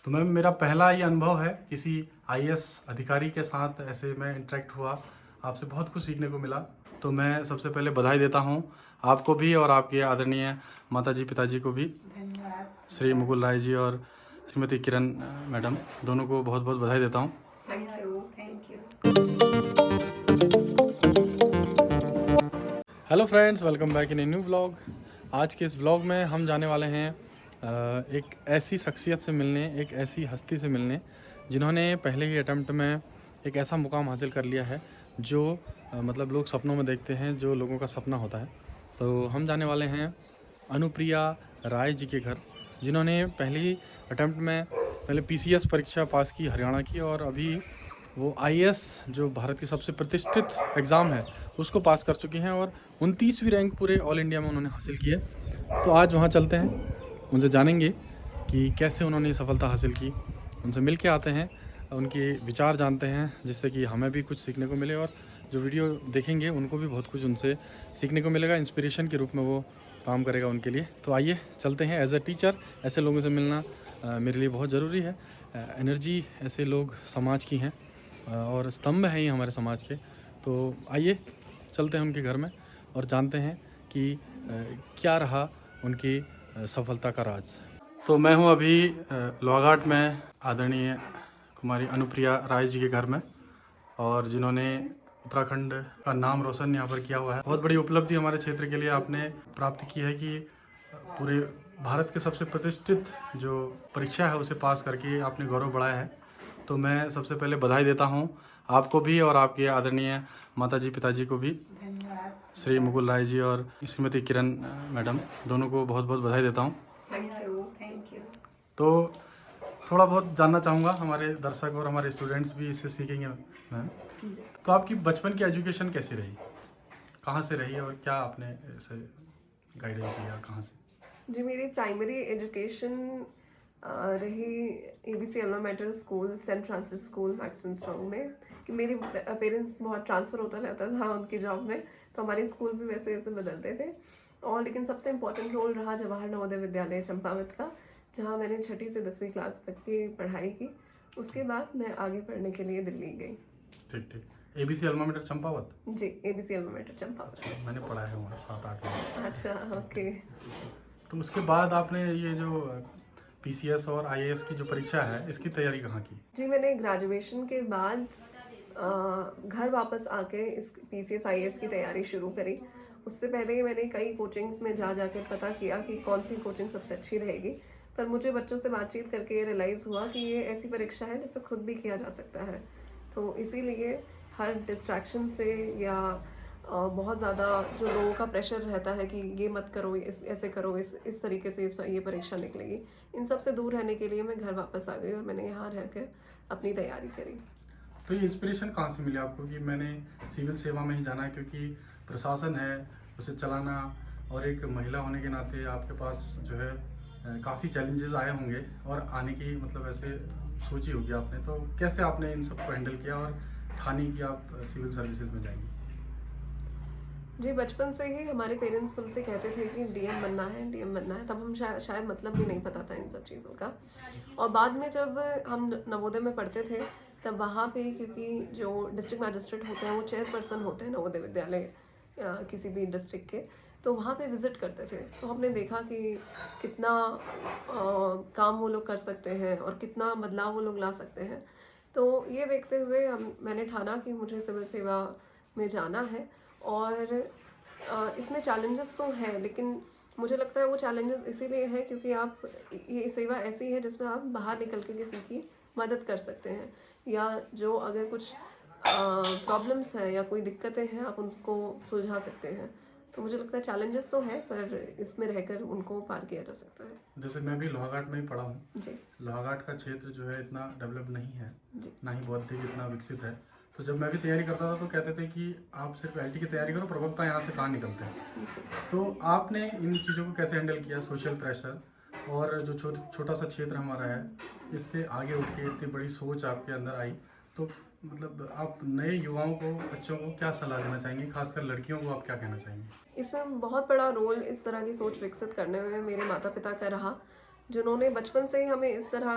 तो मैम मेरा पहला ही अनुभव है किसी आईएएस अधिकारी के साथ ऐसे मैं इंटरेक्ट हुआ, आपसे बहुत कुछ सीखने को मिला। तो मैं सबसे पहले बधाई देता हूँ आपको भी और आपके आदरणीय माताजी पिताजी को भी, श्री मुकुल राय जी और श्रीमती किरण मैडम, दोनों को बहुत बहुत बधाई देता हूँ। Thank you. Hello friends, welcome back in a new vlog. आज के इस व्लॉग में हम जाने वाले हैं एक ऐसी शख्सियत से मिलने, एक ऐसी हस्ती से मिलने जिन्होंने पहले ही अटेम्प्ट में एक ऐसा मुकाम हासिल कर लिया है जो मतलब लोग सपनों में देखते हैं, जो लोगों का सपना होता है। तो हम जाने वाले हैं अनुप्रिया राय जी के घर, जिन्होंने पहली अटेम्प्ट में पहले पीसीएस परीक्षा पास की हरियाणा की, और अभी वो आईएएस जो भारत की सबसे प्रतिष्ठित एग्ज़ाम है उसको पास कर चुकी हैं और 29वीं रैंक पूरे ऑल इंडिया में उन्होंने हासिल की है। तो आज वहाँ चलते हैं, उनसे जानेंगे कि कैसे उन्होंने ये सफलता हासिल की। उनसे मिल के आते हैं, उनके विचार जानते हैं, जिससे कि हमें भी कुछ सीखने को मिले और जो वीडियो देखेंगे उनको भी बहुत कुछ उनसे सीखने को मिलेगा। इंस्पिरेशन के रूप में वो काम करेगा उनके लिए। तो आइए चलते हैं। एज अ टीचर ऐसे लोगों से मिलना मेरे लिए बहुत ज़रूरी है। एनर्जी ऐसे लोग समाज की हैं और स्तंभ हैं ये हमारे समाज के। तो आइए चलते हैं उनके घर में और जानते हैं कि क्या रहा उनकी सफलता का राज। तो मैं हूं अभी लोहाघाट में आदरणीय कुमारी अनुप्रिया राय जी के घर में, और जिन्होंने उत्तराखंड का नाम रोशन यहाँ पर किया हुआ है। बहुत बड़ी उपलब्धि हमारे क्षेत्र के लिए आपने प्राप्त की है कि पूरे भारत के सबसे प्रतिष्ठित जो परीक्षा है उसे पास करके आपने गौरव बढ़ाया है। तो मैं सबसे पहले बधाई देता हूँ आपको भी और आपके आदरणीय माताजी पिताजी को भी, श्री मुकुल राय जी और श्रीमती किरण मैडम, दोनों को बहुत बहुत बधाई देता हूँ। Thank you. तो थोड़ा बहुत जानना चाहूँगा, हमारे दर्शक और हमारे स्टूडेंट्स भी इससे सीखेंगे मैम। तो आपकी बचपन की एजुकेशन कैसी रही, कहाँ से रही और क्या आपने ऐसे गाइडेंस लिया, कहाँ से? जी, मेरी प्राइमरी एजुकेशन रही ABC alma mater school, Saint Francis school, मैक्सटन स्ट्रॉन्ग में। कि मेरे पेरेंट्स बहुत ट्रांसफ़र होता रहता था उनकी जॉब में, तो हमारे स्कूल भी वैसे वैसे बदलते थे। और लेकिन सबसे इम्पोर्टेंट रोल रहा जवाहर नवोदय विद्यालय चंपावत का, जहाँ मैंने 6ठी से 10वीं क्लास तक की पढ़ाई की। उसके बाद मैं आगे पढ़ने के लिए दिल्ली गई। ठीक ठीक। ABC alma mater Champawat? जी, एबीसी अल्मा मैटर चंपावत। अच्छा, मैंने पढ़ा है वहाँ 7-8 में। अच्छा, ओके। तो उसके बाद आपने ये जो पीसीएस और आईएएस की जो परीक्षा है इसकी तैयारी कहाँ की? जी, मैंने ग्रेजुएशन के बाद घर वापस आके इस पीसीएस आईएएस की तैयारी शुरू करी। उससे पहले मैंने कई कोचिंग्स में जा जाकर पता किया कि कौन सी कोचिंग सबसे अच्छी रहेगी। पर मुझे बच्चों से बातचीत करके ये रियलाइज़ हुआ कि ये ऐसी परीक्षा है जिससे खुद भी किया जा सकता है। तो इसीलिए हर डिस्ट्रैक्शन से या बहुत ज़्यादा जो लोगों का प्रेशर रहता है कि ये मत करो, इस ऐसे करो, इस तरीके से ये परीक्षा निकलेगी, इन सब से दूर रहने के लिए मैं घर वापस आ गई और मैंने यहाँ रहकर अपनी तैयारी करी। तो ये इंस्पिरेशन कहाँ से मिली आपको कि मैंने सिविल सेवा में ही जाना है, क्योंकि प्रशासन है उसे चलाना, और एक महिला होने के नाते आपके पास जो है काफ़ी चैलेंजेस आए होंगे और आने की मतलब ऐसे सोची होगी आपने, तो कैसे आपने इन सबको हैंडल किया और ठानी कि आप सिविल सर्विसेज में जाएंगी? जी, बचपन से ही हमारे पेरेंट्स हमसे कहते थे कि डीएम बनना है, डीएम बनना है। तब हम शायद मतलब भी नहीं पता था इन सब चीज़ों का। और बाद में जब हम नवोदय में पढ़ते थे, तब वहाँ पे क्योंकि जो डिस्ट्रिक्ट मैजिस्ट्रेट होते हैं वो चेयरपर्सन होते हैं नवोदय विद्यालय किसी भी डिस्ट्रिक्ट के, तो वहाँ पे विज़िट करते थे। तो हमने देखा कि कितना काम वो लोग कर सकते हैं और कितना बदलाव वो लोग ला सकते हैं। तो ये देखते हुए मैंने ठाना कि मुझे सिविल सेवा में जाना है। और इसमें चैलेंजेस तो हैं, लेकिन मुझे लगता है वो चैलेंजेस इसीलिए हैं क्योंकि आप ये सेवा ऐसी है जिसमें आप बाहर निकल के किसी की मदद कर सकते हैं, या जो अगर कुछ प्रॉब्लम्स हैं या कोई दिक्कतें हैं आप उनको सुलझा सकते हैं। तो मुझे लगता है चैलेंजेस तो हैं, पर इसमें रहकर उनको पार किया जा सकता है। जैसे मैं भी लोहाघाट में ही पढ़ा हूँ। जी लोहाघाट का क्षेत्र जो है इतना डेवलप नहीं है, जी ना ही बौद्धिक इतना विकसित है। तो जब मैं भी तैयारी करता था तो कहते थे कि आप सिर्फ एलटी की तैयारी करो, प्रवक्ता यहाँ से कहाँ निकलते हैं। जी। तो आपने इन चीज़ों को कैसे हैंडल किया, सोशल प्रेशर और जो छोटा सा क्षेत्र हमारा है, इससे आगे उठ के इतनी बड़ी सोच आपके अंदर आई? तो मतलब आप नए युवाओं को, बच्चों को क्या सलाह देना चाहेंगे, खासकर लड़कियों को आप क्या कहना चाहेंगे? इसमें बहुत बड़ा रोल इस तरह की सोच विकसित करने में मेरे माता पिता का रहा, जिन्होंने बचपन से ही हमें इस तरह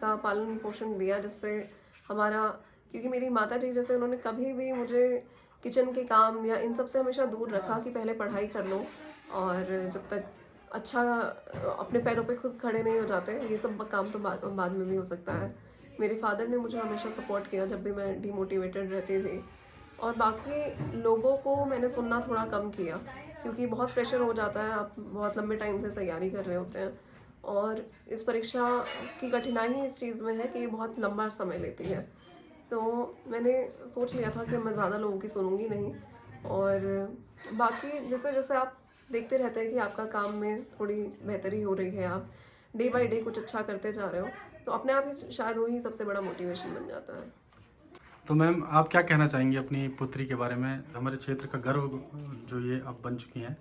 का पालन पोषण दिया, जिससे हमारा, क्योंकि मेरी माता जी जैसे उन्होंने कभी भी मुझे किचन के काम या इन सब से हमेशा दूर रखा कि पहले पढ़ाई कर लो, और जब तक अच्छा अपने पैरों पे खुद खड़े नहीं हो जाते, ये सब काम तो बाद में भी हो सकता है। मेरे फादर ने मुझे हमेशा सपोर्ट किया जब भी मैं डिमोटिवेटेड रहती थी। और बाकी लोगों को मैंने सुनना थोड़ा कम किया, क्योंकि बहुत प्रेशर हो जाता है, आप बहुत लंबे टाइम से तैयारी कर रहे होते हैं, और इस परीक्षा की कठिनाई इस चीज़ में है कि ये बहुत लंबा समय लेती है। तो मैंने सोच लिया था कि मैं ज़्यादा लोगों की सुनूंगी नहीं, और बाकी जैसे जैसे आप देखते रहते हैं कि आपका काम में थोड़ी बेहतरी हो रही है, आप डे बाय डे कुछ अच्छा करते जा रहे हो, तो अपने आप ही शायद वही सबसे बड़ा मोटिवेशन बन जाता है। तो मैम आप क्या कहना चाहेंगी अपनी पुत्री के बारे में? हमारे क्षेत्र का गर्व जो ये अब बन चुकी हैं,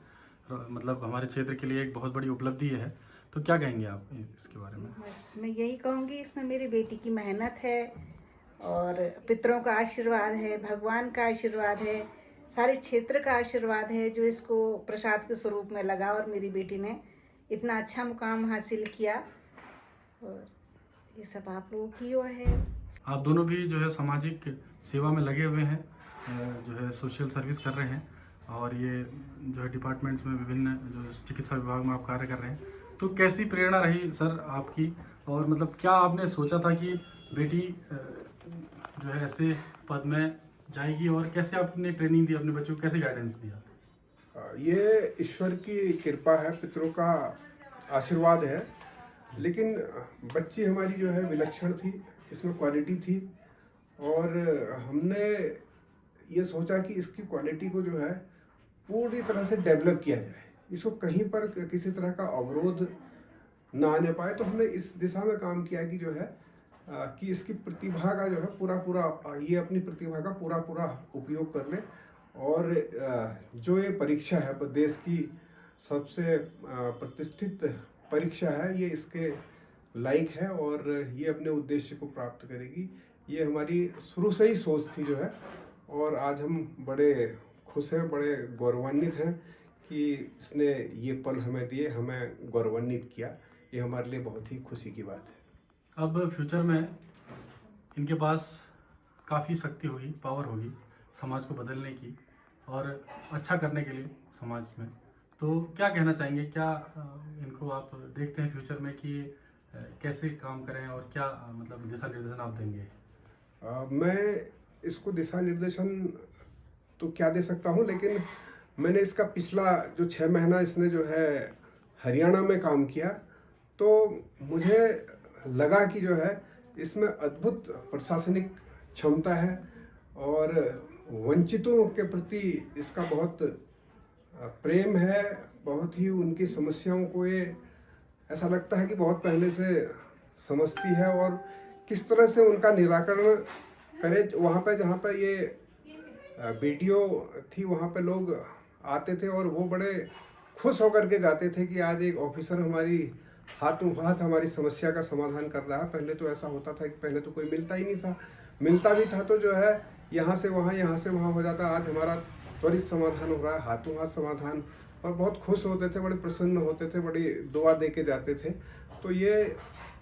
मतलब हमारे क्षेत्र के लिए एक बहुत बड़ी उपलब्धि है, तो क्या कहेंगे आप इसके बारे में? बस मैं यही कहूँगी, इसमें मेरी बेटी की मेहनत है और पितरों का आशीर्वाद है, भगवान का आशीर्वाद है, सारे क्षेत्र का आशीर्वाद है जो इसको प्रसाद के स्वरूप में लगा और मेरी बेटी ने इतना अच्छा मुकाम हासिल किया, और ये सब आप लोगों की ओर है। आप दोनों भी जो है सामाजिक सेवा में लगे हुए हैं, जो है सोशल सर्विस कर रहे हैं, और ये जो है डिपार्टमेंट्स में विभिन्न जो चिकित्सा विभाग में आप कार्य कर रहे हैं, तो कैसी प्रेरणा रही सर आपकी? और मतलब क्या आपने सोचा था कि बेटी जो है ऐसे पद में जाएगी, और कैसे आपने ट्रेनिंग दी अपने बच्चों को, कैसे गाइडेंस दिया? ये ईश्वर की कृपा है, पितरों का आशीर्वाद है, लेकिन बच्ची हमारी जो है विलक्षण थी, इसमें क्वालिटी थी, और हमने ये सोचा कि इसकी क्वालिटी को जो है पूरी तरह से डेवलप किया जाए, इसको कहीं पर किसी तरह का अवरोध ना आने पाए। तो हमने इस दिशा में काम किया कि जो है कि इसकी प्रतिभा का जो है ये अपनी प्रतिभा का पूरा उपयोग कर ले, और जो ये परीक्षा है देश की सबसे प्रतिष्ठित परीक्षा है, ये इसके लायक है और ये अपने उद्देश्य को प्राप्त करेगी। ये हमारी शुरू से ही सोच थी जो है, और आज हम बड़े खुश हैं, बड़े गौरवान्वित हैं कि इसने ये पल हमें दिए, हमें गौरवान्वित किया। ये हमारे लिए बहुत ही खुशी की बात है। अब फ्यूचर में इनके पास काफ़ी शक्ति होगी, पावर होगी समाज को बदलने की और अच्छा करने के लिए समाज में, तो क्या कहना चाहेंगे? क्या इनको आप देखते हैं फ्यूचर में कि कैसे काम करें, और क्या मतलब दिशा निर्देशन आप देंगे? मैं इसको दिशा निर्देशन तो क्या दे सकता हूँ, लेकिन मैंने इसका पिछला जो 6 महीना इसने जो है हरियाणा में काम किया, तो मुझे लगा कि जो है इसमें अद्भुत प्रशासनिक क्षमता है, और वंचितों के प्रति इसका बहुत प्रेम है, बहुत ही उनकी समस्याओं को ये ऐसा लगता है कि बहुत पहले से समझती है, और किस तरह से उनका निराकरण करे। वहाँ पे जहाँ पे ये वीडियो थी, वहाँ पे लोग आते थे और वो बड़े खुश होकर के जाते थे कि आज एक ऑफिसर हमारी हाथों हाथ हमारी समस्या का समाधान कर रहा है। पहले तो ऐसा होता था कि पहले तो कोई मिलता ही नहीं था, मिलता भी था तो जो है यहाँ से वहाँ हो जाता। आज हमारा त्वरित समाधान हो रहा है, हाथों हाथ समाधान, और बहुत खुश होते थे, बड़े प्रसन्न होते थे, बड़ी दुआ दे के जाते थे। तो ये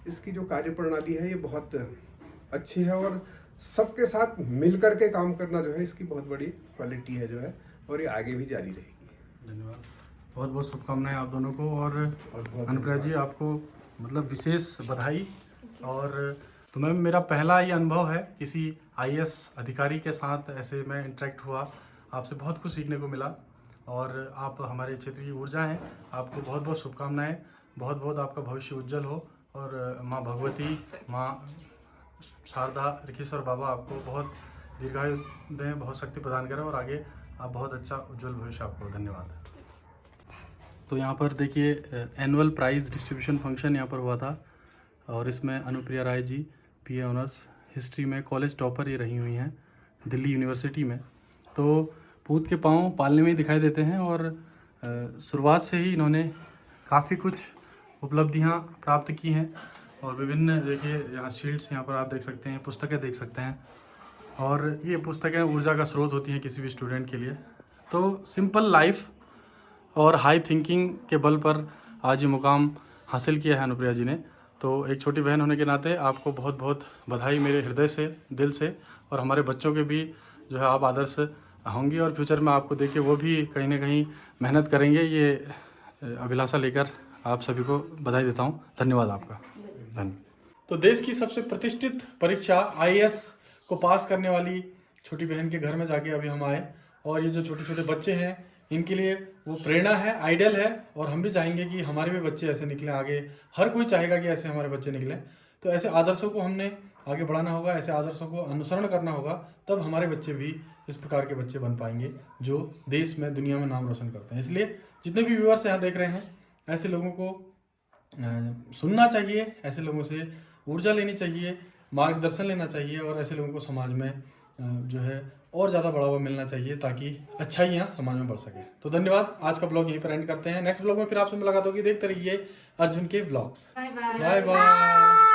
इसकी जो कार्यप्रणाली है ये बहुत अच्छी है, और सबके साथ मिल कर के काम करना जो है इसकी बहुत बड़ी क्वालिटी है जो है, और ये आगे भी जारी रहेगी। धन्यवाद, बहुत बहुत शुभकामनाएं आप दोनों को, और अनुप्रिया जी आपको मतलब विशेष बधाई। और तो मैम मेरा पहला ही अनुभव है किसी IAS अधिकारी के साथ ऐसे मैं इंटरेक्ट हुआ, आपसे बहुत कुछ सीखने को मिला, और आप हमारे क्षेत्र की ऊर्जा हैं। आपको बहुत बहुत शुभकामनाएं, बहुत बहुत आपका भविष्य उज्जवल हो, और माँ भगवती, माँ शारदा, ऋखीश्वर बाबा आपको बहुत दीर्घायु दें, बहुत शक्ति प्रदान करें, और आगे आप बहुत अच्छा उज्जवल भविष्य आपको। धन्यवाद। तो यहाँ पर देखिए एनुअल प्राइज़ डिस्ट्रीब्यूशन फंक्शन यहाँ पर हुआ था, और इसमें Anupriya Rai ji PA honours history में कॉलेज टॉपर ये रही हुई हैं दिल्ली यूनिवर्सिटी में। तो पूत के पाँव पालने में ही दिखाई देते हैं, और शुरुआत से ही इन्होंने काफ़ी कुछ उपलब्धियाँ प्राप्त की हैं, और विभिन्न देखिए यहाँ शील्ड्स यहाँ पर आप देख सकते हैं, पुस्तकें देख सकते हैं, और ये पुस्तकें ऊर्जा का स्रोत होती हैं किसी भी स्टूडेंट के लिए। तो सिंपल लाइफ और हाई थिंकिंग के बल पर आज ये मुकाम हासिल किया है अनुप्रिया जी ने। तो एक छोटी बहन होने के नाते आपको बहुत बहुत बधाई मेरे हृदय से, दिल से। और हमारे बच्चों के भी जो है आप आदर्श होंगी और फ्यूचर में आपको देख के वो भी कहीं ना कहीं मेहनत करेंगे। ये अभिलाषा लेकर आप सभी को बधाई देता हूँ। धन्यवाद आपका। धन्यवाद। तो देश की सबसे प्रतिष्ठित परीक्षा IAS को पास करने वाली छोटी बहन के घर में जाके अभी हम आए, और ये जो छोटे छोटे बच्चे हैं इनके लिए वो प्रेरणा है, आइडल है। और हम भी चाहेंगे कि हमारे भी बच्चे ऐसे निकलें आगे। हर कोई चाहेगा कि ऐसे हमारे बच्चे निकलें। तो ऐसे आदर्शों को हमने आगे बढ़ाना होगा, ऐसे आदर्शों को अनुसरण करना होगा, तब हमारे बच्चे भी इस प्रकार के बच्चे बन पाएंगे जो देश में, दुनिया में नाम रोशन करते हैं। इसलिए जितने भी व्यूअर्स यहाँ देख रहे हैं, ऐसे लोगों को सुनना चाहिए, ऐसे लोगों से ऊर्जा लेनी चाहिए, मार्गदर्शन लेना चाहिए, और ऐसे लोगों को समाज में जो है और ज़्यादा बढ़ावा मिलना चाहिए ताकि अच्छाइयाँ समाज में बढ़ सके। तो धन्यवाद। आज का ब्लॉग यहीं पर एंड करते हैं। नेक्स्ट ब्लॉग में फिर आपसे मुलाकात होगी। देखते रहिए अर्जुन के ब्लॉग्स। Bye bye.